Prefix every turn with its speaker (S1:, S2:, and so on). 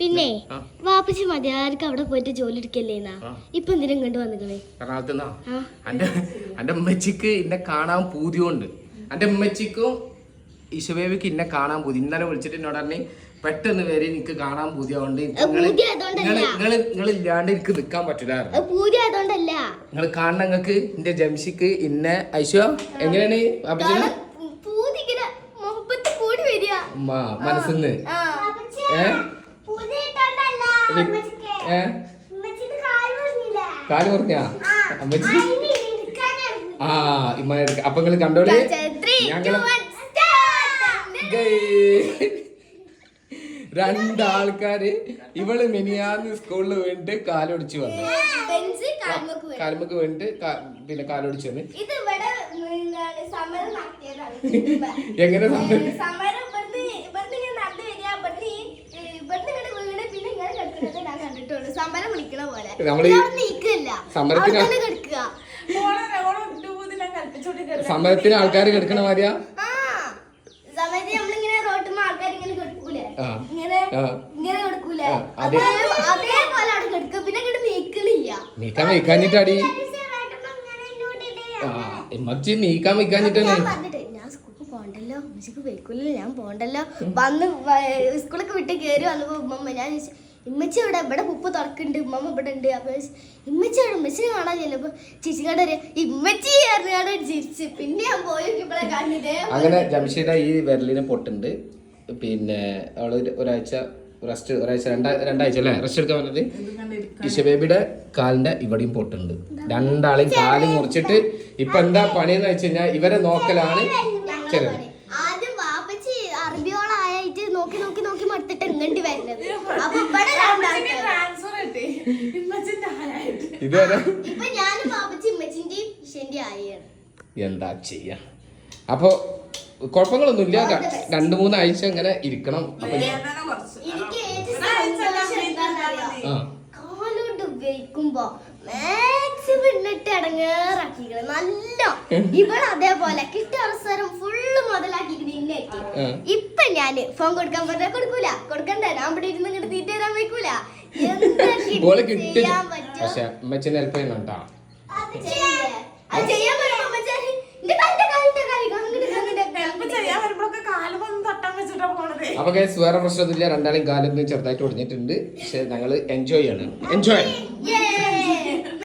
S1: പിന്നെ വാപ്പച്ചി മതിയാർക്ക് അവിടെ പോയിട്ട് ജോലി എടുക്കല്ലേന്നാ ഇപ്പൊ എന്തിനും കണ്ടു വന്നിക്കണേ
S2: എന്റെ ഉമ്മച്ചിക്ക് എന്നെ കാണാൻ പൂതിയുണ്ട്. എന്റെ ഉമ്മച്ചിക്കും ഈശോബേബിക്ക് എന്നെ കാണാൻ പൂതി. ഇന്നലെ വിളിച്ചിട്ട് എന്നോട് പറഞ്ഞ് പെട്ടെന്ന് വരെ എനിക്ക് കാണാൻ പൂതിയാവുണ്ട്. നിങ്ങൾ ഇല്ലാണ്ട് എനിക്ക് നിക്കാൻ പറ്റില്ല. നിങ്ങൾ കാണണം. നിങ്ങൾക്ക് എന്റെ ജംഷിക്ക് ഇന്നെ ഐശോ എങ്ങനെയാണ് മനസ്സിന്ന് കാല് പറഞ്ഞാ അമ്മച്ചി ഇമ്മ അപ്പൊ നിങ്ങള് കണ്ടോളി. രണ്ടാൾക്കാര് ഇവള് മിനിയാന്ന് സ്കൂളിൽ വേണ്ടിട്ട് കാലൊടിച്ച് വന്നു. കാൽമക്ക് വേണ്ടിട്ട് പിന്നെ കാലൊടിച്ച് വന്ന് എങ്ങനെ സമരത്തിന് ആൾക്കാർ കിടക്കണ മാതിരിയാ. നീക്കാൻ വയ്ക്കാഞ്ഞിട്ടാടി മച്ചി നീക്കാൻ വയ്ക്കാഞ്ഞിട്ടാണ്.
S1: ഞാൻ പോണ്ടല്ലോ വന്ന് സ്കൂളൊക്കെ വിട്ട് കയറി വന്നപ്പോ ഉമ്മ ഞാൻ ഇമ്മച്ചി ഇവിടെ ഉപ്പ് തുറക്കുന്നുണ്ട്, ഉമ്മ ഇവിടെ ഉണ്ട്. അപ്പൊ ഇമ്മച്ചി ഇമ്മച്ചിനെ കാണാൻ ചെല്ലപ്പോ ചേച്ചിക്കാട് ഇമ്മച്ചി ചിരിച്ച് പിന്നെ ഞാൻ പോയി കണ്ടിട്ട്.
S2: അങ്ങനെ ജംഷീദ ഈ വിരലിന് പൊട്ടുണ്ട്. പിന്നെ അവള് ഒരാഴ്ച രണ്ടാഴ്ച അല്ലേ റെസ്റ്റ് എടുക്കാൻ പറഞ്ഞത്. ഈശോബേബിയുടെ കാലിന്റെ ഇവിടെയും പൊട്ടുണ്ട്. രണ്ടാളെയും കാല് മുറിച്ചിട്ട് ഇപ്പൊ എന്താ പണിയെന്ന് വെച്ച് കഴിഞ്ഞാൽ ഇവരെ നോക്കലാണ്.
S1: ആദ്യം വാപ്പച്ചി അറബിയോളായിട്ട് നോക്കി നോക്കി നോക്കി മടുത്തിട്ട് എങ്ങണ്ടി വരുന്നത്. ഇപ്പൊ ഞാനും വാപ്പച്ചി ഇമ്മച്ചിന്റെയും ഇഷന്റെയും ആയാണ്.
S2: എന്താ ചെയ്യാ. അപ്പൊ കുഴപ്പങ്ങളൊന്നുമില്ല. 2-3 ആഴ്ച ഇങ്ങനെ ഇരിക്കണം. അപ്പൊ
S1: കാലോട്ട് വെക്കുമ്പോ മാക്സിമം ഇന്നിട്ട് ഇടങ്ങേറാക്കിക്കണം നല്ല. ഇവിടെ അതേപോലെ കിട്ടിയ അവസരം ഫുള്ള് മുതലാക്കിക്കണം ഇന്നേക്ക്. ഇപ്പൊ ഞാന് ഫോൺ കൊടുക്കാൻ പറഞ്ഞാൽ കൊടുക്കൂല, കൊടുക്കണ്ട. ഞാൻ ഇവിടെ ഇരുന്ന് ഇങ്ങോട്ട് തീറ്റ തരാൻ വെക്കൂല.
S2: പക്ഷെ അമ്മച്ചനെ ഹെൽപ്പ് ചെയ്യുന്നുണ്ടോ? അപ്പൊ വേറെ പ്രശ്നമൊന്നുമില്ല. രണ്ടാളും കാലൊന്നും ചെറുതായിട്ട് ഒടിഞ്ഞിട്ടുണ്ട്. പക്ഷെ ഞങ്ങള് എൻജോയ് ചെയ്യണം. എൻജോയ്